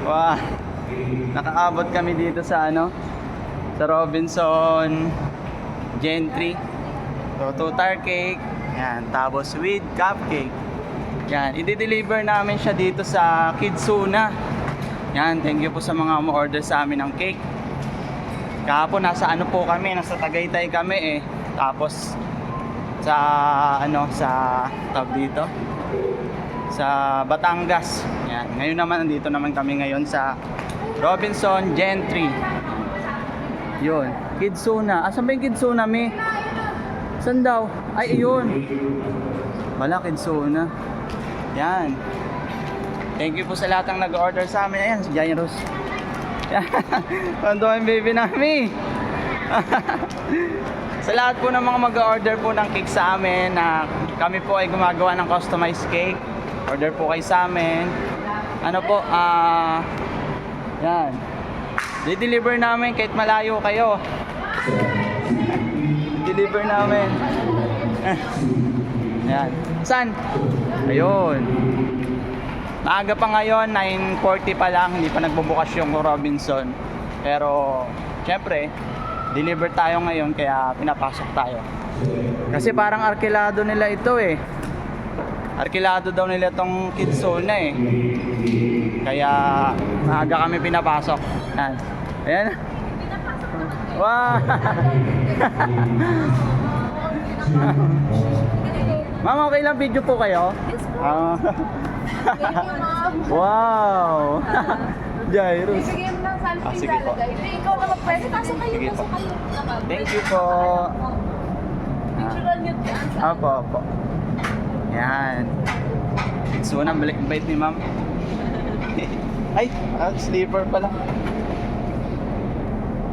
Wow. Nakaabot kami dito sa sa Robinson Gentry. So, 2-tire cake. Yan, tapos with cupcake. Yan, i-deliver namin siya dito sa Kidsuna. Yan, thank you po sa mga umorder sa amin ng cake. Kahapon nasa po kami, nasa Tagaytay kami Tapos sa sa tawag dito sa Batangas. Yan, ngayon naman nandito naman kami ngayon sa Robinson Gentry. Yun, Kidsuna. Asan ba yung Kidsuna, mi? Saan daw? Ay, yun. Wala, Kidsuna. Yan. Thank you po sa lahat ng nag-order sa amin. Ayan, si Jairus. Pando ang baby namin. Sa lahat po ng mga mag-order po ng cake sa amin, na kami po ay gumagawa ng customized cake. Order po kayo sa amin. Yan. I-deliver namin kahit malayo kayo. I-deliver namin. Yan. Saan? Ayun. Maaga pa ngayon, 9:40 pa lang, hindi pa nagbubukas yung Robinson. Pero, syempre, deliver tayo ngayon kaya pinapasok tayo. Kasi parang arkilado nila ito Arkilado daw nila tong Kidsuna Kaya, maaga kami pinapasok. Yan. Ayan. Wow! Ma'am, okay lang video po kayo? Yes po. Wow! Jairus. Ibigay mo ng selfie Sige po. talaga. Hindi, ikaw na magpwede. Pasok kayo, Sige po. pasok kayo. Thank you po. Picturean nyo dyan. Opo. Yan. So, bait ni ma'am. Ay, sleeper pala.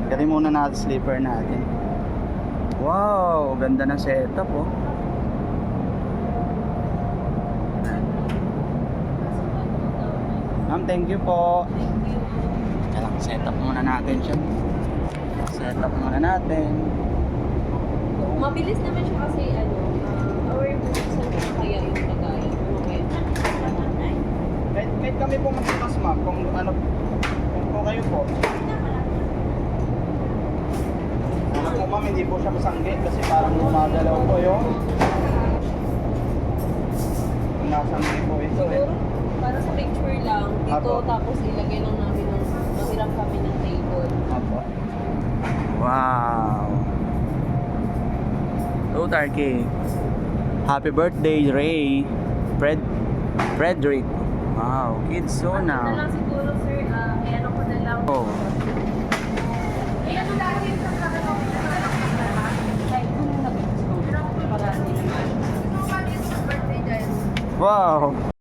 Kali muna natin sleeper natin. Wow, ganda ng setup Ma'am, thank you po. Kaya lang, setup muna natin siya. Setup muna natin. Mabilis naman siya kasi, our saan kaya yung lagay. Kahit kami po magbukas, ma'am, kung kayo po. Kung ma'am, hindi po siya masangge kasi parang gumagalaw po yung nasangge po ito Siguro, para sa picture lang, dito Apo. tapos ilagay lang namin ng mahiram kami ng table. Apo. Wow. 2-tire cake. Happy birthday, Ray. Frederick. Wow, Kidsuna. Ano na lang siguro, sir, ano ko na lang. Oh. Ayan, dahil sa kakalaw ko na lang. Like, kung nag-gusto. Pero ako parang birthday dahil. Wow.